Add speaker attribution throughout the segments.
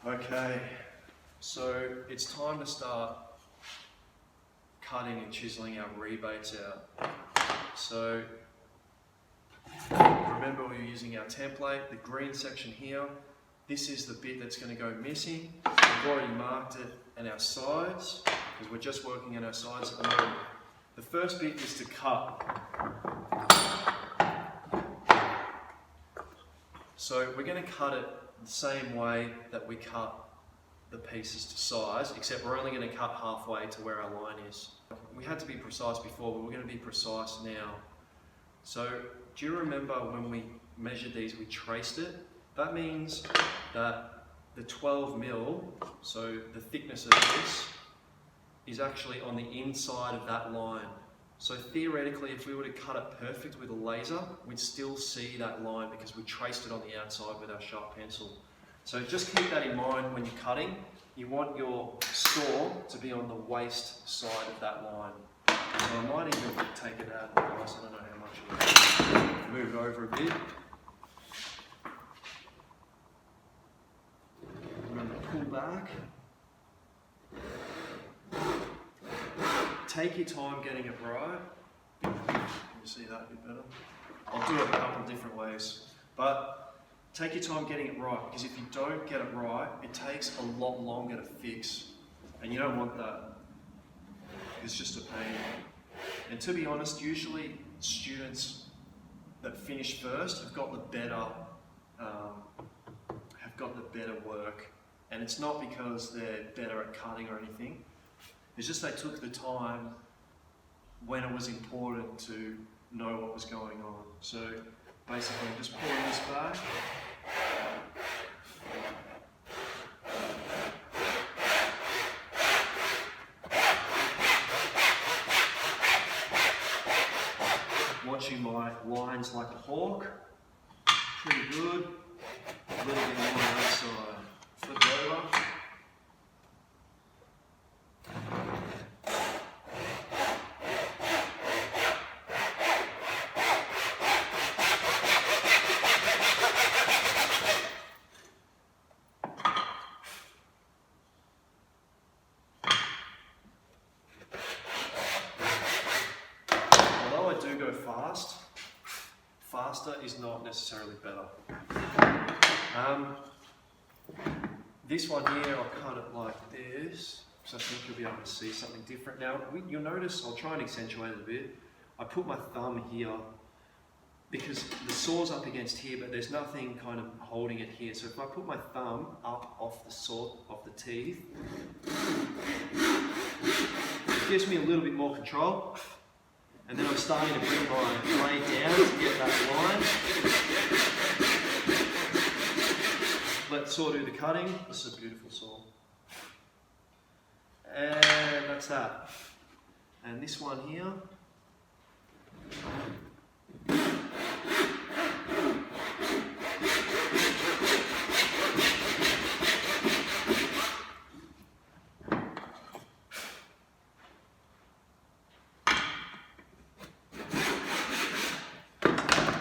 Speaker 1: Okay, so it's time to start cutting and chiseling our rebates out. So remember, we're using our template, the green section here. This is the bit that's going to go missing. We've already marked it and our sides, because we're just working on our sides at the moment. The first bit is to cut. So we're going to cut it the same way that we cut the pieces to size, except we're only going to cut halfway to where our line is. We had to be precise before, but we're going to be precise now. So do you remember when we measured these, we traced it? That means that the 12 mil, so the thickness of this, is actually on the inside of that line. So theoretically, if we were to cut it perfect with a laser, we'd still see that line because we traced it on the outside with our sharp pencil. So just keep that in mind when you're cutting. You want your saw to be on the waist side of that line. So I might even take it out of the glass, I don't know how much it is. Move it over a bit. Remember, pull back. Take your time getting it right. Can you see that a bit better? I'll do it a couple of different ways. But take your time getting it right, because if you don't get it right, it takes a lot longer to fix. And you don't want that. It's just a pain. And to be honest, usually students that finish first have got the better work. And it's not because they're better at cutting or anything. It's just they took the time when it was important to know what was going on. So basically, I'm just pulling this back. Watching my lines like a hawk. Pretty good. A little bit more on that side. Flip it over. Faster is not necessarily better. This one here, I'll cut it like this, so I think you'll be able to see something different. Now, you'll notice, I'll try and accentuate it a bit. I put my thumb here because the saw's up against here, but there's nothing kind of holding it here. So if I put my thumb up off the saw, off the teeth, it gives me a little bit more control. And then I'm starting to bring my blade down to get that line. Let the saw do the cutting. This is a beautiful saw. And that's that. And this one here.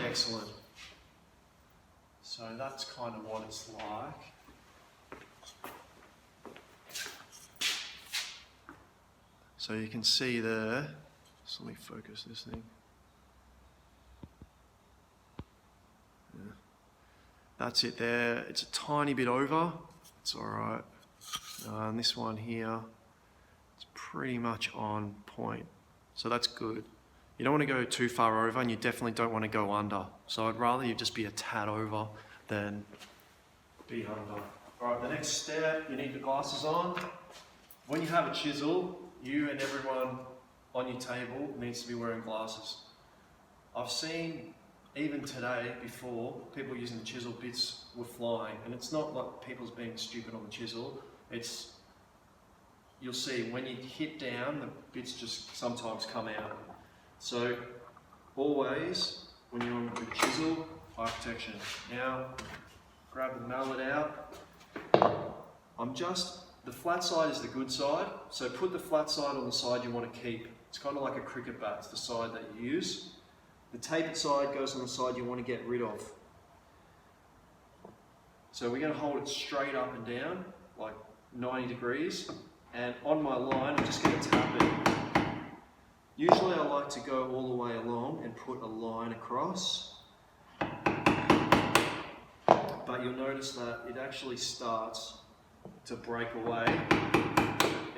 Speaker 1: Excellent. So that's kind of what it's like. So you can see there, so let me focus this thing. Yeah. That's it there. It's a tiny bit over. It's all right. And this one here, it's pretty much on point. So that's good. You don't want to go too far over, and you definitely don't want to go under. So I'd rather you just be a tad over than be under. All right, the next step, you need the glasses on. When you have a chisel, you and everyone on your table needs to be wearing glasses. I've seen, even today, before, people using the chisel, bits were flying. And it's not like people's being stupid on the chisel. It's, you'll see, when you hit down, the bits just sometimes come out. So always, when you're on the chisel, eye protection. Now, grab the mallet out. The flat side is the good side, so put the flat side on the side you want to keep. It's kind of like a cricket bat, it's the side that you use. The tapered side goes on the side you want to get rid of. So we're going to hold it straight up and down, like 90 degrees. And on my line, I'm just going to tap it. Usually I like to go all the way along and put a line across. But you'll notice that it actually starts to break away,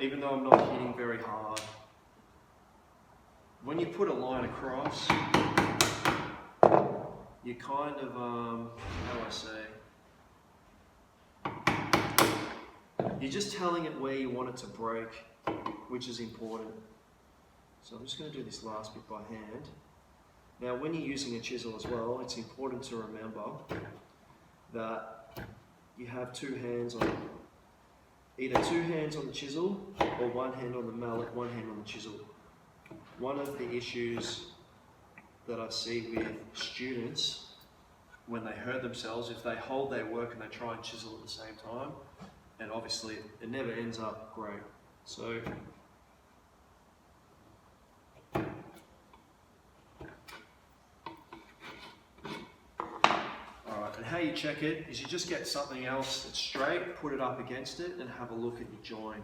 Speaker 1: even though I'm not hitting very hard. When you put a line across, you kind of, how do I say, you're just telling it where you want it to break, which is important. So I'm just going to do this last bit by hand. Now when you're using a chisel as well, it's important to remember that you have two hands on it. Either two hands on the chisel or one hand on the mallet, one hand on the chisel. One of the issues that I see with students when they hurt themselves, if they hold their work and they try and chisel at the same time, and obviously it never ends up great. So alright, and how you check it is you just get something else that's straight, put it up against it and have a look at your join.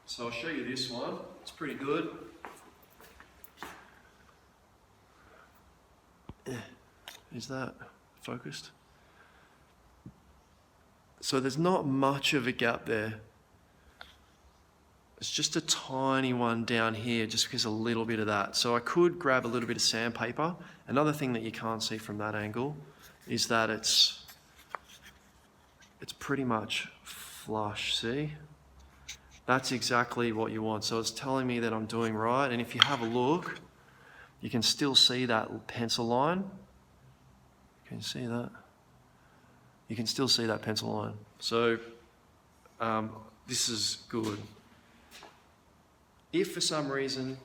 Speaker 1: So I'll show you this one, it's pretty good. Is that focused? So there's not much of a gap there. It's just a tiny one down here, just because a little bit of that. So I could grab a little bit of sandpaper. Another thing that you can't see from that angle is that it's pretty much flush, see? That's exactly what you want. So it's telling me that I'm doing right. And if you have a look, you can still see that pencil line. Can you see that? You can still see that pencil line. So this is good. If for some reason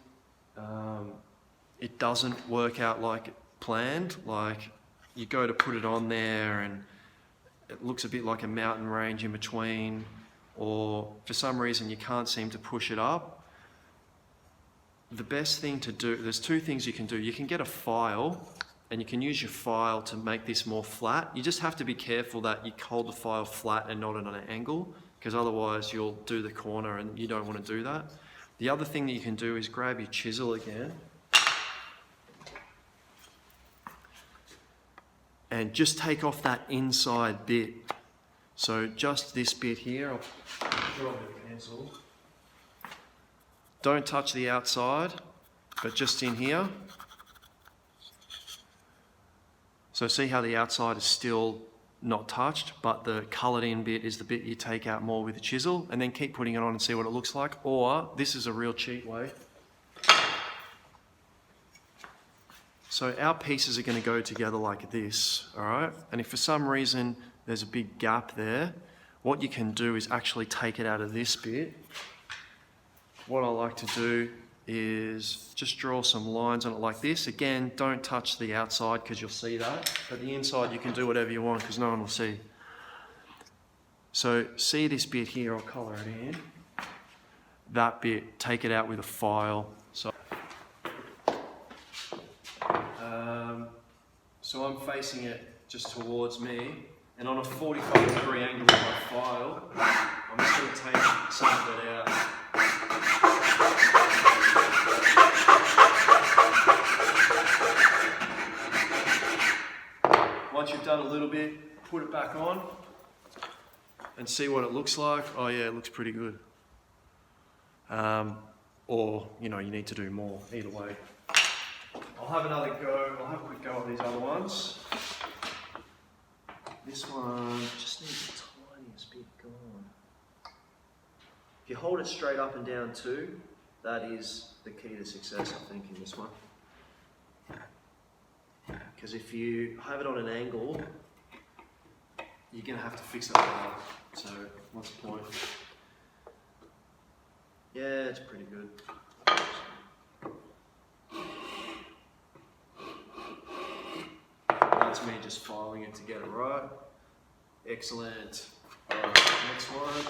Speaker 1: it doesn't work out like planned, like you go to put it on there and it looks a bit like a mountain range in between, or for some reason you can't seem to push it up, the best thing to do, there's two things you can do. You can get a file and you can use your file to make this more flat. You just have to be careful that you hold the file flat and not at an angle, because otherwise you'll do the corner and you don't want to do that. The other thing that you can do is grab your chisel again and just take off that inside bit. So just this bit here, I'll draw a bit of pencil. Don't touch the outside, but just in here. So see how the outside is still not touched, but the coloured in bit is the bit you take out more with a chisel, and then keep putting it on and see what it looks like. Or this is a real cheap way. So our pieces are going to go together like this, all right? And if for some reason there's a big gap there, what you can do is actually take it out of this bit. What I like to do is just draw some lines on it like this. Again, don't touch the outside because you'll see that. But the inside you can do whatever you want because no one will see. So see this bit here, I'll colour it in. That bit, take it out with a file. So I'm facing it just towards me, and on a 45-degree angle with my file, I'm just going to take some of it out. Once you've done a little bit, put it back on and see what it looks like. Oh yeah, it looks pretty good. Or, you know, you need to do more, either way. I'll have another go, I'll have a quick go at these other ones. This one just needs the tiniest bit gone. If you hold it straight up and down too, that is the key to success, I think, in this one. Because if you have it on an angle, you're going to have to fix it later. So, what's the point? Yeah, it's pretty good. That's me just filing it to get it right. Excellent. Alright, next one.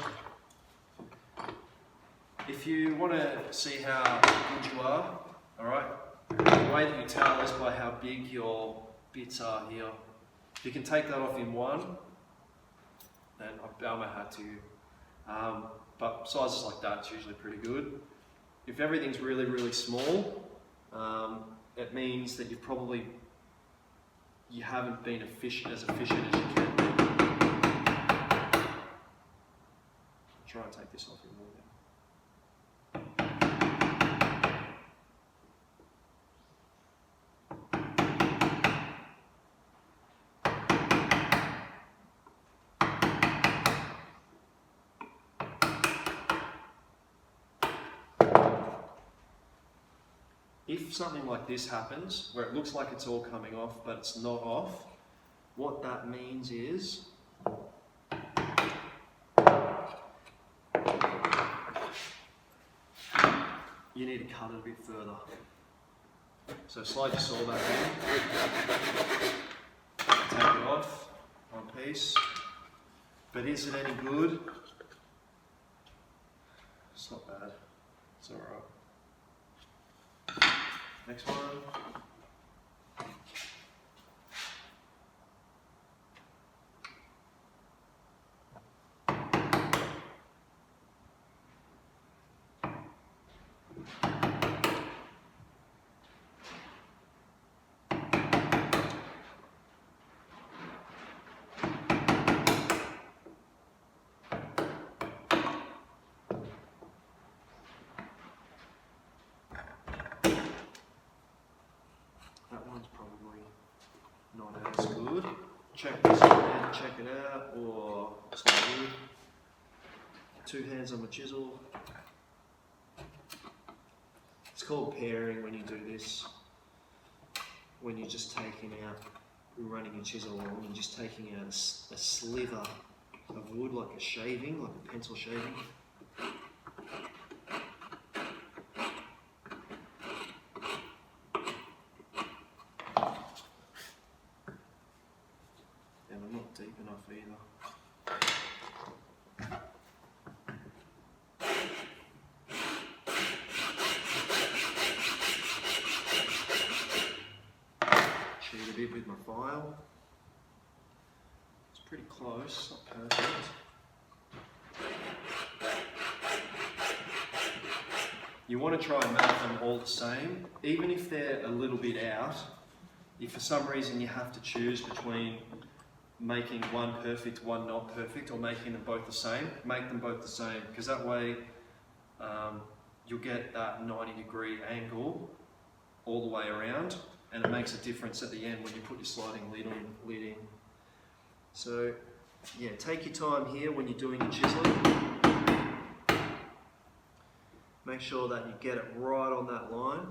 Speaker 1: If you want to see how good you are, alright, the way that you tell is by how big your bits are here. You can take that off in one, bow my hat to you. But sizes like that, it's usually pretty good. If everything's really, really small, it means that you haven't been as efficient as you can be. I'll try and take this off in a little bit. If something like this happens, where it looks like it's all coming off, but it's not off, what that means is you need to cut it a bit further. So slide your saw back in, take it off, one piece. But is it any good? It's not bad, it's alright. Next one. That one's probably not as good. Check this one, check it out, or it's not good. 2 hands on the chisel. It's called pairing when you do this. When you're just taking out, running your chisel along, and just taking out a sliver of wood, like a shaving, like a pencil shaving. And I'm not deep enough either. Cheat a bit with my file. It's pretty close, not perfect. You want to try and make them all the same, even if they're a little bit out. If for some reason you have to choose between making one perfect, one not perfect, or making them both the same, make them both the same, because that way you'll get that 90-degree angle all the way around, and it makes a difference at the end when you put your sliding lid in. So yeah, take your time here when you're doing your chiseling. Make sure that you get it right on that line,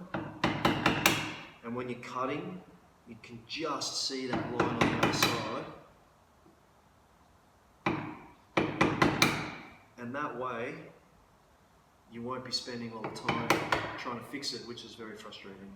Speaker 1: and when you're cutting, you can just see that line on the other side. And that way, you won't be spending all the time trying to fix it, which is very frustrating.